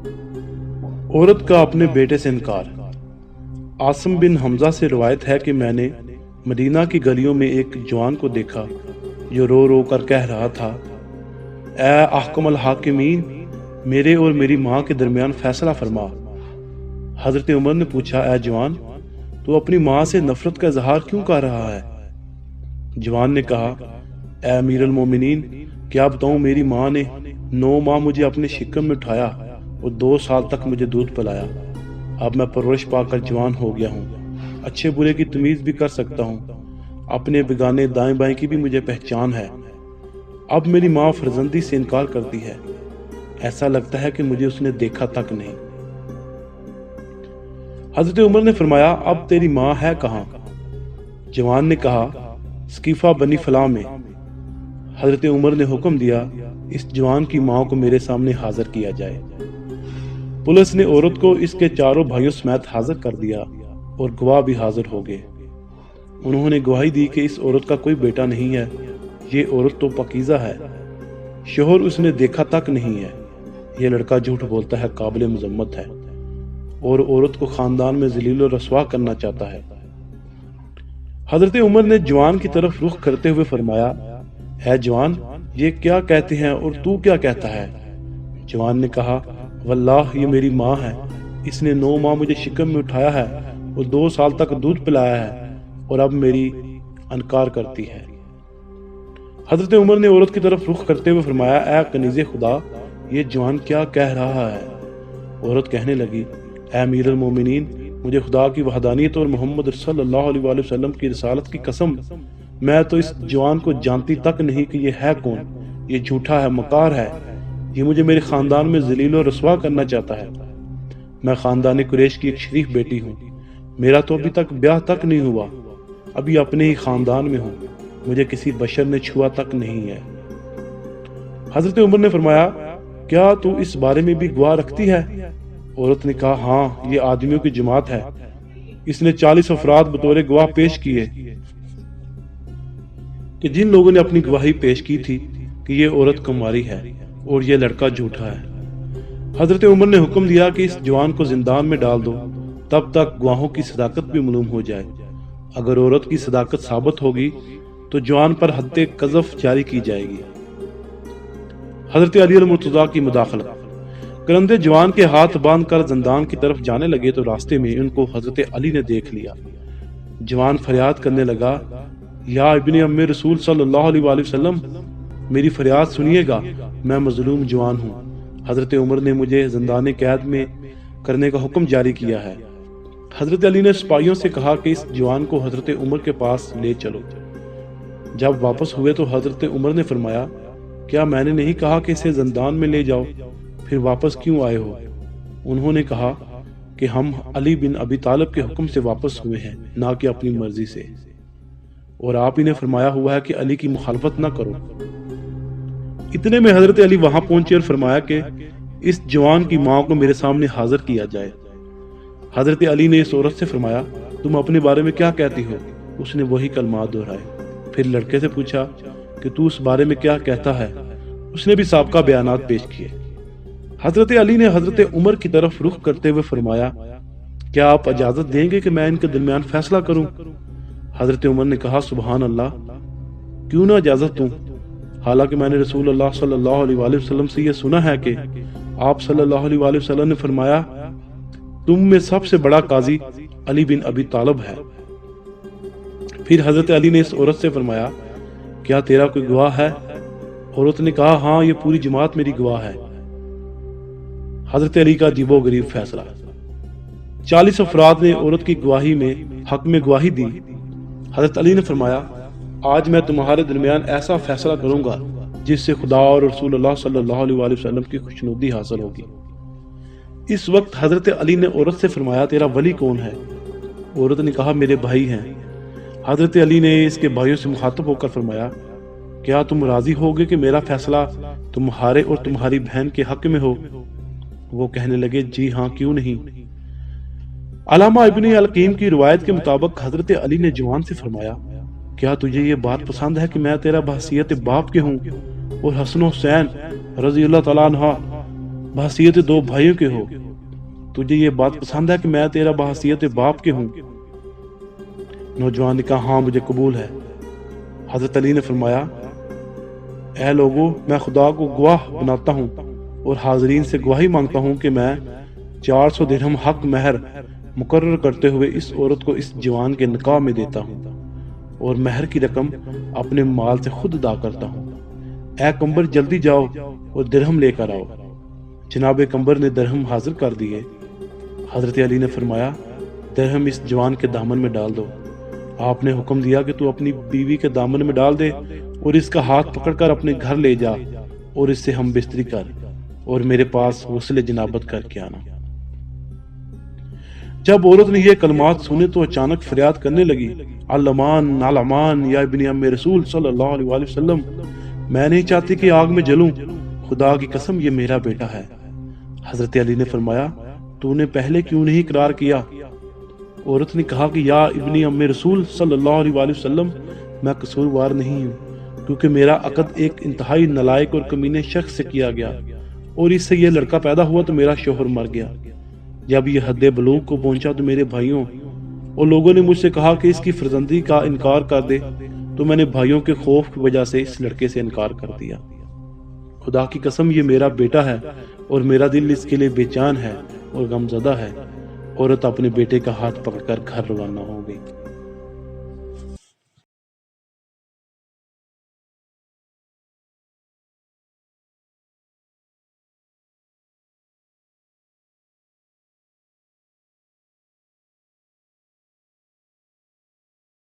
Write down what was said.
عورت کا اپنے بیٹے سے انکار۔ عاصم بن حمزہ سے روایت ہے کہ میں نے مدینہ کی گلیوں میں ایک جوان کو دیکھا جو رو رو کر کہہ رہا تھا، اے احکم الحاکمین، میرے اور میری ماں کے درمیان فیصلہ فرما۔ حضرت عمر نے پوچھا، اے جوان، تو اپنی ماں سے نفرت کا اظہار کیوں کر رہا ہے؟ جوان نے کہا، اے امیر المومنین، کیا بتاؤں، میری ماں نے 9 ماہ مجھے اپنے شکم میں اٹھایا اور 2 سال تک مجھے دودھ پلایا۔ اب میں پرورش پا کر جوان ہو گیا ہوں، اچھے برے کی تمیز بھی کر سکتا ہوں، اپنے بگانے دائیں بائیں کی بھی مجھے پہچان ہے۔ اب میری ماں فرزندی سے انکار کرتی ہے، ایسا لگتا ہے کہ مجھے اس نے دیکھا تک نہیں۔ حضرت عمر نے فرمایا، اب تیری ماں ہے کہاں؟ جوان نے کہا، سقیفہ بنی فلاں میں۔ حضرت عمر نے حکم دیا، اس جوان کی ماں کو میرے سامنے حاضر کیا جائے۔ پولیس نے عورت کو اس کے 4 بھائیوں سمیت حاضر کر دیا اور گواہ بھی حاضر ہو گئے۔ انہوں نے گواہی دی کہ اس عورت کا کوئی بیٹا نہیں ہے، یہ عورت تو پاکیزہ ہے، شوہر اس نے دیکھا تک نہیں ہے، یہ لڑکا جھوٹ بولتا ہے، قابل مذمت ہے، اور عورت کو خاندان میں ذلیل و رسوا کرنا چاہتا ہے۔ حضرت عمر نے جوان کی طرف رخ کرتے ہوئے فرمایا، اے جوان، یہ کیا کہتے ہیں اور تو کیا کہتا ہے؟ جوان نے کہا، واللہ یہ میری ماں ہے، اس نے 9 ماہ مجھے شکم میں اٹھایا ہے اور 2 سال تک دودھ پلایا ہے اور اب میری انکار کرتی ہے۔ حضرت عمر نے عورت کی طرف رخ کرتے ہوئے فرمایا، اے کنیز خدا، یہ جوان کیا کہہ رہا ہے؟ عورت کہنے لگی، اے امیر المومنین، مجھے خدا کی وحدانیت اور محمد صلی اللہ علیہ وآلہ وسلم کی رسالت کی قسم، میں تو اس جوان کو جانتی تک نہیں کہ یہ ہے کون، یہ جھوٹا ہے، مکار ہے، یہ مجھے میرے خاندان میں ذلیل و رسوا کرنا چاہتا ہے۔ میں خاندان قریش کی ایک شریف بیٹی ہوں، میرا تو ابھی تک بیاہ تک نہیں ہوا، ابھی اپنے ہی خاندان میں ہوں، مجھے کسی بشر نے چھوا تک نہیں ہے۔ حضرت عمر نے فرمایا، کیا تو اس بارے میں بھی گواہ رکھتی ہے؟ عورت نے کہا، ہاں، یہ آدمیوں کی جماعت ہے، اس نے 40 افراد بطور گواہ پیش کیے کہ جن لوگوں نے اپنی گواہی پیش کی تھی کہ یہ عورت کماری ہے اور یہ لڑکا جھوٹا ہے۔ حضرت عمر نے حکم دیا کہ اس جوان کو زندان میں ڈال دو، تب تک گواہوں کی صداقت بھی معلوم ہو جائے۔ اگر عورت کی صداقت ثابت ہوگی تو جوان پر حد قذف جاری کی جائے گی۔ حضرت علی المرتضیٰ کی مداخلت۔ کرندے جوان کے ہاتھ باندھ کر زندان کی طرف جانے لگے تو راستے میں ان کو حضرت علی نے دیکھ لیا۔ جوان فریاد کرنے لگا، یا ابن ام رسول صلی اللہ علیہ وآلہ وسلم، میری فریاد سنیے گا، میں مظلوم جوان ہوں، حضرت عمر نے مجھے زندان قید میں کرنے کا حکم جاری کیا ہے۔ حضرت علی نے سپاہیوں سے کہا کہ اس جوان کو حضرت عمر کے پاس لے چلو۔ جب واپس ہوئے تو حضرت عمر نے فرمایا، کیا میں نے نہیں کہا کہ اسے زندان میں لے جاؤ، پھر واپس کیوں آئے ہو؟ انہوں نے کہا کہ ہم علی بن ابی طالب کے حکم سے واپس ہوئے ہیں، نہ کہ اپنی مرضی سے، اور آپ ہی نے فرمایا ہوا ہے کہ علی کی مخالفت نہ کرو۔ اتنے میں حضرت علی وہاں پہنچے اور فرمایا کہ اس جوان کی ماں کو میرے سامنے حاضر کیا جائے۔ حضرت علی نے اس عورت سے فرمایا، تم اپنے بارے میں کیا کہتی ہو؟ اس نے وہی کلمات دہرائے۔ پھر لڑکے سے پوچھا کہ تو اس بارے میں کیا کہتا ہے؟ اس نے بھی سابقہ بیانات پیش کیے۔ حضرت علی نے حضرت عمر کی طرف رخ کرتے ہوئے فرمایا، کیا آپ اجازت دیں گے کہ میں ان کے درمیان فیصلہ کروں؟ حضرت عمر نے کہا، سبحان اللہ، کیوں نہ اجازت دوں، حالانکہ میں نے رسول اللہ صلی اللہ علیہ وآلہ وسلم سے یہ سنا ہے کہ آپ صلی اللہ علیہ وآلہ وسلم نے فرمایا، تم میں سب سے بڑا قاضی علی بن ابی طالب ہے۔ پھر حضرت علی نے اس عورت سے فرمایا، کیا تیرا کوئی گواہ ہے؟ عورت نے کہا، ہاں، یہ پوری جماعت میری گواہ ہے۔ حضرت علی کا عجیب و غریب فیصلہ۔ 40 افراد نے عورت کی گواہی میں حق میں گواہی دی۔ حضرت علی نے فرمایا، آج میں تمہارے درمیان ایسا فیصلہ کروں گا جس سے خدا اور رسول اللہ صلی اللہ علیہ وآلہ وسلم کی خوشنودی حاصل ہوگی۔ اس وقت حضرت علی نے عورت سے فرمایا، تیرا ولی کون ہے؟ عورت نے کہا، میرے بھائی ہیں۔ حضرت علی نے اس کے بھائیوں سے مخاطب ہو کر فرمایا، کیا تم راضی ہوگے کہ میرا فیصلہ تمہارے اور تمہاری بہن کے حق میں ہو؟ وہ کہنے لگے، جی ہاں، کیوں نہیں۔ علامہ ابن القیم کی روایت کے مطابق حضرت علی نے جوان سے فرمایا، کیا تجھے یہ بات پسند ہے کہ میں تیرا بحیثیت باپ کے ہوں اور حسن و حسین رضی اللہ تعالیٰ عنہ بحیثیت دو بھائیوں کے ہو، تجھے یہ بات پسند ہے کہ میں تیرا بحیثیت باپ کے ہوں؟ نوجوان نے کہا ہاں مجھے قبول ہے۔ حضرت علی نے فرمایا اے لوگو، میں خدا کو گواہ بناتا ہوں اور حاضرین سے گواہی مانگتا ہوں کہ میں 400 درہم حق مہر مقرر کرتے ہوئے اس عورت کو اس جوان کے نکاح میں دیتا ہوں اور مہر کی رقم اپنے مال سے خود ادا کرتا ہوں۔ اے کمبر جلدی جاؤ اور درہم لے کر آؤ۔ جناب کمبر نے درہم حاضر کر دیے۔ حضرت علی نے فرمایا درہم اس جوان کے دامن میں ڈال دو۔ آپ نے حکم دیا کہ تو اپنی بیوی کے دامن میں ڈال دے اور اس کا ہاتھ پکڑ کر اپنے گھر لے جا اور اس سے ہم بستری کر اور میرے پاس غسل جنابت کر کے آنا۔ جب عورت نے یہ کلمات سنے تو اچانک فریاد کرنے لگی علمان علمان یا ابن ام رسول صلی اللہ علیہ وآلہ وسلم، میں نہیں چاہتی کہ آگ میں جلوں، خدا کی قسم یہ میرا بیٹا ہے۔ حضرت علی نے فرمایا تو نے پہلے کیوں نہیں اقرار کیا؟ عورت نے کہا کہ یا ابن ام رسول صلی اللہ علیہ وآلہ وسلم، میں قصوروار نہیں ہوں کیونکہ میرا عقد ایک انتہائی نالائق اور کمینے شخص سے کیا گیا اور اس سے یہ لڑکا پیدا ہوا تو میرا شوہر مر گیا۔ جب یہ حد بلوغ کو پہنچا تو میرے بھائیوں اور لوگوں نے مجھ سے کہا کہ اس کی فرزندی کا انکار کر دے، تو میں نے بھائیوں کے خوف کی وجہ سے اس لڑکے سے انکار کر دیا۔ خدا کی قسم یہ میرا بیٹا ہے اور میرا دل اس کے لیے بے چین ہے اور غمزدہ ہے۔ عورت اپنے بیٹے کا ہاتھ پکڑ کر گھر روانہ ہو گئی۔